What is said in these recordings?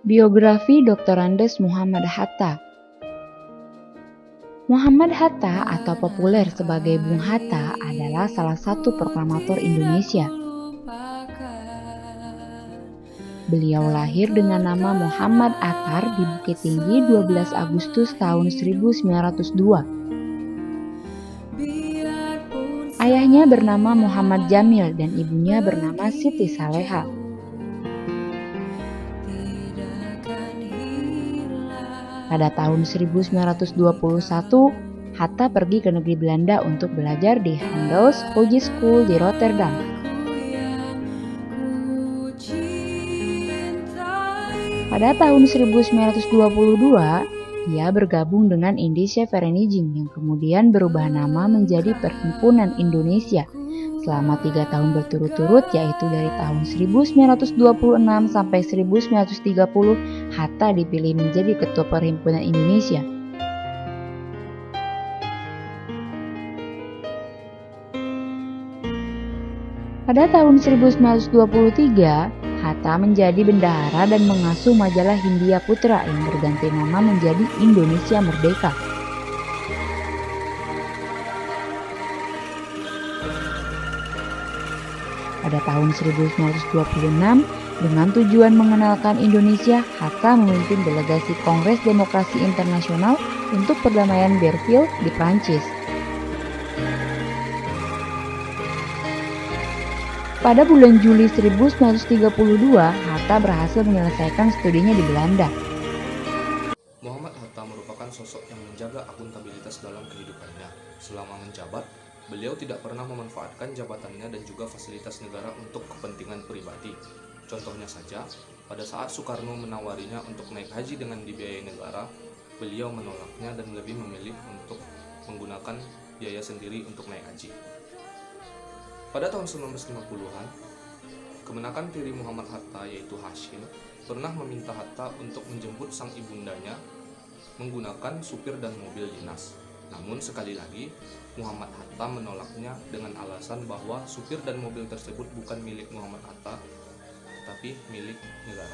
Biografi Dr. Andes Muhammad Hatta. Muhammad Hatta atau populer sebagai Bung Hatta adalah salah satu proklamator Indonesia. Beliau lahir dengan nama Muhammad Attar di Bukit Tinggi 12 Agustus tahun 1902. Ayahnya bernama Muhammad Jamil dan ibunya bernama Siti Saleha. Pada tahun 1921, Hatta pergi ke negeri Belanda untuk belajar di Handels Hoge School di Rotterdam. Pada tahun 1922, ia bergabung dengan Indische Vereniging yang kemudian berubah nama menjadi Perhimpunan Indonesia selama 3 tahun berturut-turut, yaitu dari tahun 1926 sampai 1930, Hatta dipilih menjadi Ketua Perhimpunan Indonesia. Pada tahun 1923, Hatta menjadi bendahara dan mengasuh majalah Hindia Putra yang berganti nama menjadi Indonesia Merdeka. Pada tahun 1926, dengan tujuan mengenalkan Indonesia, Hatta memimpin delegasi Kongres Demokrasi Internasional untuk perdamaian Berlin di Prancis. Pada bulan Juli 1932, Hatta berhasil menyelesaikan studinya di Belanda. Muhammad Hatta merupakan sosok yang menjaga akuntabilitas dalam kehidupannya. Selama menjabat, beliau tidak pernah memanfaatkan jabatannya dan juga fasilitas negara untuk kepentingan pribadi. Contohnya saja, pada saat Soekarno menawarinya untuk naik haji dengan dibiayai negara, beliau menolaknya dan lebih memilih untuk menggunakan biaya sendiri untuk naik haji. Pada tahun 1950-an, kemenakan tiri Muhammad Hatta yaitu Hashim pernah meminta Hatta untuk menjemput sang ibundanya menggunakan supir dan mobil dinas. Namun sekali lagi, Muhammad Hatta menolaknya dengan alasan bahwa supir dan mobil tersebut bukan milik Muhammad Hatta, tapi milik negara,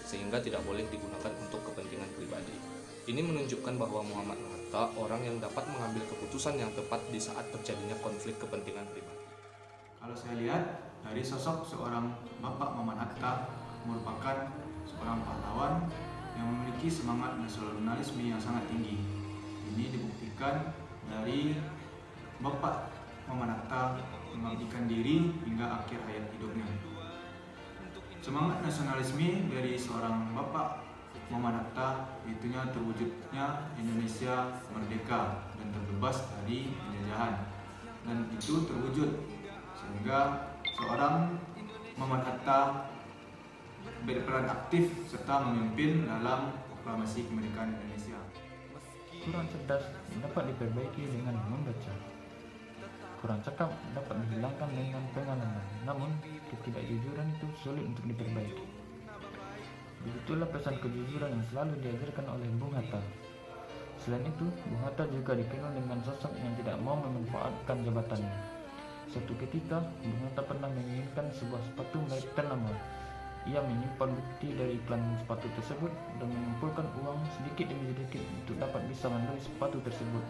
sehingga tidak boleh digunakan untuk kepentingan pribadi. Ini menunjukkan bahwa Muhammad Hatta orang yang dapat mengambil keputusan yang tepat di saat terjadinya konflik kepentingan pribadi. Kalau saya lihat dari sosok seorang Bapak Muhammad Hatta merupakan seorang pahlawan yang memiliki semangat nasionalisme yang sangat tinggi. Ini dibuktikan dari Bapak Muhammad Hatta mengabdikan diri hingga akhir hayat hidupnya. Semangat nasionalisme dari seorang Bapak Muhammad Hatta itunya terwujudnya Indonesia merdeka dan terbebas dari penjajahan, dan itu terwujud sehingga seorang Muhammad Hatta berperan aktif serta memimpin dalam proklamasi kemerdekaan Indonesia. Kurang cerdas dapat diperbaiki dengan membaca. Kurang cakap dapat dihilangkan dengan pengalaman. Namun, ketidakjujuran itu sulit untuk diperbaiki. Begitulah pesan kejujuran yang selalu diajarkan oleh Bung Hatta. Selain itu, Bung Hatta juga dikenal dengan sosok yang tidak mau memanfaatkan jabatannya. Suatu ketika, Bung Hatta pernah menginginkan sebuah sepatu merek ternama. Ia menyimpan bukti dari iklan sepatu tersebut dan mengumpulkan uang sedikit demi sedikit untuk dapat bisa membeli sepatu tersebut.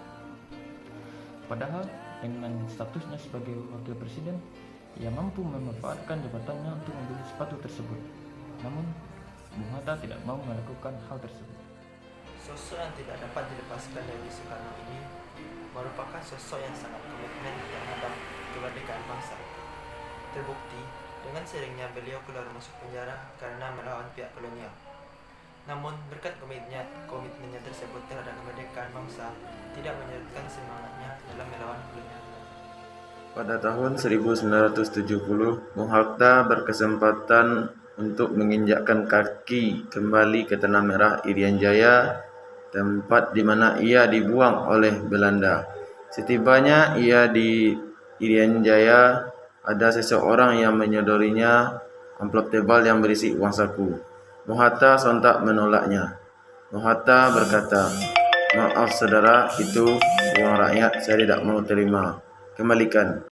Padahal dengan statusnya sebagai wakil presiden, ia mampu memanfaatkan jabatannya untuk membeli sepatu tersebut. Namun, Bung Hatta tidak mau melakukan hal tersebut. Sosok yang tidak dapat dilepaskan dari Soekarno ini merupakan sosok yang sangat komitmen terhadap kemerdekaan bangsa. Terbukti dengan seringnya beliau keluar masuk penjara karena melawan pihak kolonial. Namun berkat komitmennya tersebut terhadap kemerdekaan bangsa tidak menyurutkan semangatnya dalam melawan kolonial. Pada tahun 1970, Bung Hatta berkesempatan untuk menginjakkan kaki kembali ke Tanah Merah Irian Jaya, tempat di mana ia dibuang oleh Belanda. Setibanya ia di Irian Jaya, ada seseorang yang menyodorinya amplop tebal yang berisi uang saku. Bung Hatta sontak menolaknya. Bung Hatta berkata, "Maaf saudara, itu uang rakyat, saya tidak mau terima. Kembalikan."